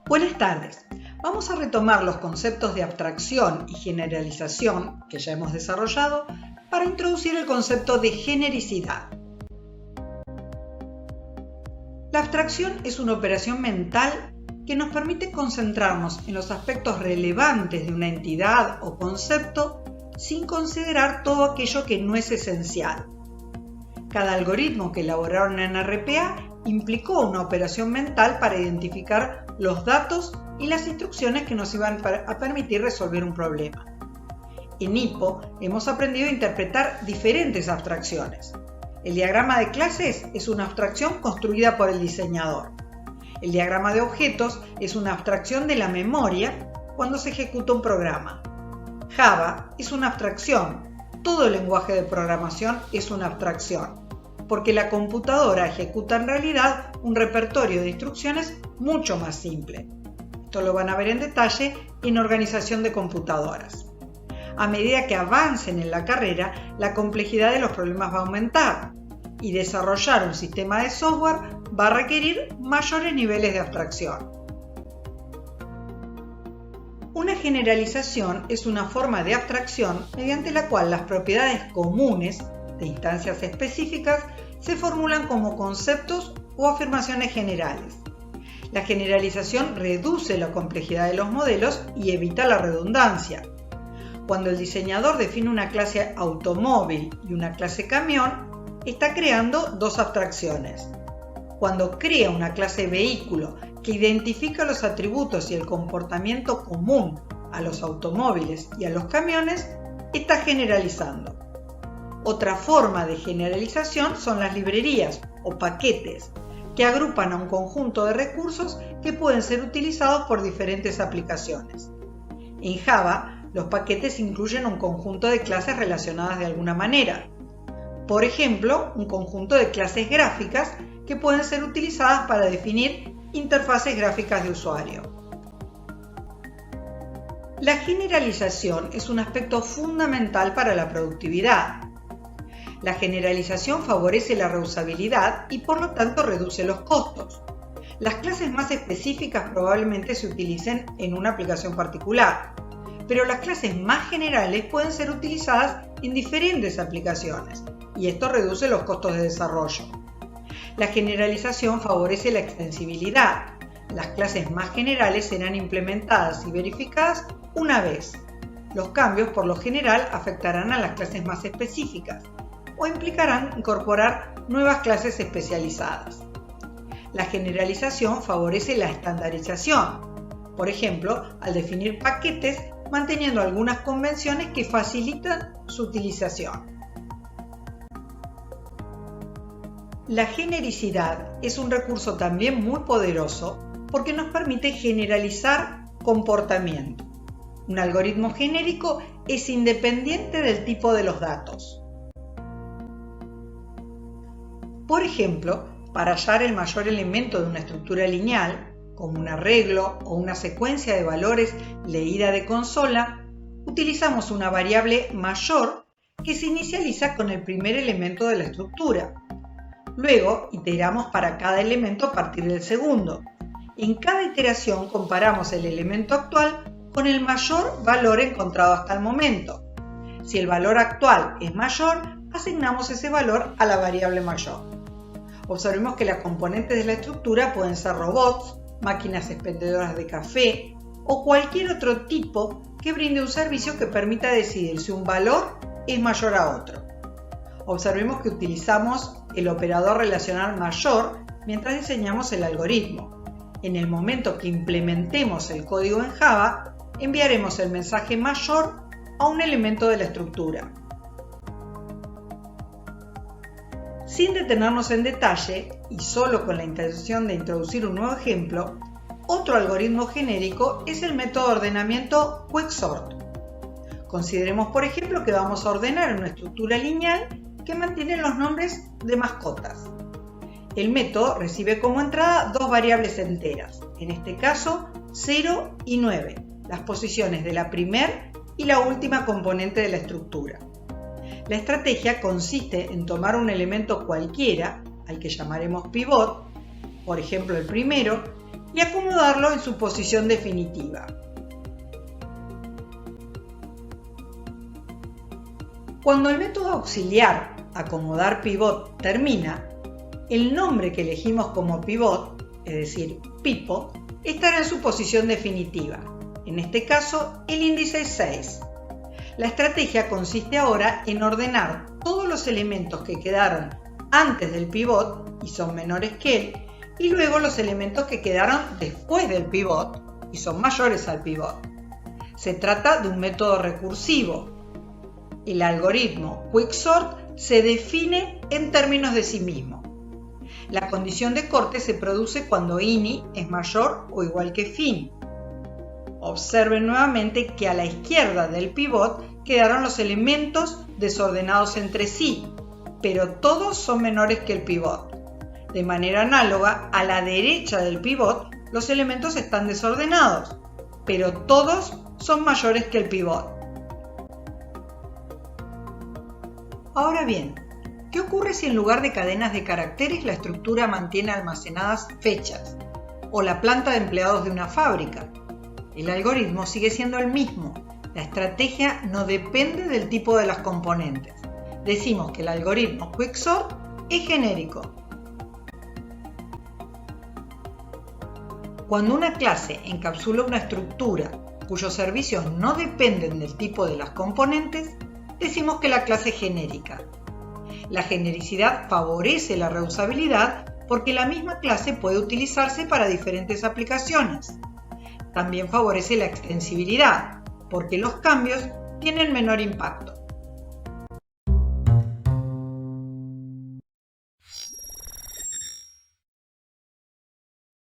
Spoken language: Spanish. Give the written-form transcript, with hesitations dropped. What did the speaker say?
Buenas tardes. Vamos a retomar los conceptos de abstracción y generalización que ya hemos desarrollado para introducir el concepto de genericidad. La abstracción es una operación mental que nos permite concentrarnos en los aspectos relevantes de una entidad o concepto sin considerar todo aquello que no es esencial. Cada algoritmo que elaboraron en RPA implicó una operación mental para identificar los datos y las instrucciones que nos iban a permitir resolver un problema. En HIPPO hemos aprendido a interpretar diferentes abstracciones. El diagrama de clases es una abstracción construida por el diseñador. El diagrama de objetos es una abstracción de la memoria cuando se ejecuta un programa. Java es una abstracción. Todo lenguaje de programación es una abstracción, porque la computadora ejecuta en realidad un repertorio de instrucciones mucho más simple. Esto lo van a ver en detalle en organización de computadoras. A medida que avancen en la carrera, la complejidad de los problemas va a aumentar y desarrollar un sistema de software va a requerir mayores niveles de abstracción. Una generalización es una forma de abstracción mediante la cual las propiedades comunes de instancias específicas se formulan como conceptos o afirmaciones generales. La generalización reduce la complejidad de los modelos y evita la redundancia. Cuando el diseñador define una clase automóvil y una clase camión, está creando dos abstracciones. Cuando crea una clase vehículo que identifica los atributos y el comportamiento común a los automóviles y a los camiones, está generalizando. Otra forma de generalización son las librerías o paquetes, que agrupan a un conjunto de recursos que pueden ser utilizados por diferentes aplicaciones. En Java, los paquetes incluyen un conjunto de clases relacionadas de alguna manera. Por ejemplo, un conjunto de clases gráficas que pueden ser utilizadas para definir interfaces gráficas de usuario. La generalización es un aspecto fundamental para la productividad. La generalización favorece la reusabilidad y por lo tanto reduce los costos. Las clases más específicas probablemente se utilicen en una aplicación particular, pero las clases más generales pueden ser utilizadas en diferentes aplicaciones y esto reduce los costos de desarrollo. La generalización favorece la extensibilidad. Las clases más generales serán implementadas y verificadas una vez. Los cambios por lo general afectarán a las clases más específicas o implicarán incorporar nuevas clases especializadas. La generalización favorece la estandarización, por ejemplo, al definir paquetes manteniendo algunas convenciones que facilitan su utilización. La genericidad es un recurso también muy poderoso porque nos permite generalizar comportamiento. Un algoritmo genérico es independiente del tipo de los datos. Por ejemplo, para hallar el mayor elemento de una estructura lineal, como un arreglo o una secuencia de valores leída de consola, utilizamos una variable mayor que se inicializa con el primer elemento de la estructura. Luego, iteramos para cada elemento a partir del segundo. En cada iteración comparamos el elemento actual con el mayor valor encontrado hasta el momento. Si el valor actual es mayor, asignamos ese valor a la variable mayor. Observemos que las componentes de la estructura pueden ser robots, máquinas expendedoras de café o cualquier otro tipo que brinde un servicio que permita decidir si un valor es mayor a otro. Observemos que utilizamos el operador relacional mayor mientras diseñamos el algoritmo. En el momento que implementemos el código en Java, enviaremos el mensaje mayor a un elemento de la estructura. Sin detenernos en detalle, y solo con la intención de introducir un nuevo ejemplo, otro algoritmo genérico es el método de ordenamiento QuickSort. Consideremos, por ejemplo, que vamos a ordenar una estructura lineal que mantiene los nombres de mascotas. El método recibe como entrada dos variables enteras, en este caso 0 y 9, las posiciones de la primera y la última componente de la estructura. La estrategia consiste en tomar un elemento cualquiera, al que llamaremos pivot, por ejemplo el primero, y acomodarlo en su posición definitiva. Cuando el método auxiliar acomodar pivot termina, el nombre que elegimos como pivot, es decir, pipo, estará en su posición definitiva. En este caso, el índice es 6. La estrategia consiste ahora en ordenar todos los elementos que quedaron antes del pivot y son menores que él, y luego los elementos que quedaron después del pivot y son mayores al pivot. Se trata de un método recursivo. El algoritmo Quicksort se define en términos de sí mismo. La condición de corte se produce cuando ini es mayor o igual que fin. Observen nuevamente que a la izquierda del pivot quedaron los elementos desordenados entre sí, pero todos son menores que el pivot. De manera análoga, a la derecha del pivot los elementos están desordenados, pero todos son mayores que el pivot. Ahora bien, ¿qué ocurre si en lugar de cadenas de caracteres la estructura mantiene almacenadas fechas o la planta de empleados de una fábrica? El algoritmo sigue siendo el mismo. La estrategia no depende del tipo de las componentes. Decimos que el algoritmo Quicksort es genérico. Cuando una clase encapsula una estructura cuyos servicios no dependen del tipo de las componentes, decimos que la clase es genérica. La genericidad favorece la reusabilidad porque la misma clase puede utilizarse para diferentes aplicaciones. También favorece la extensibilidad porque los cambios tienen menor impacto.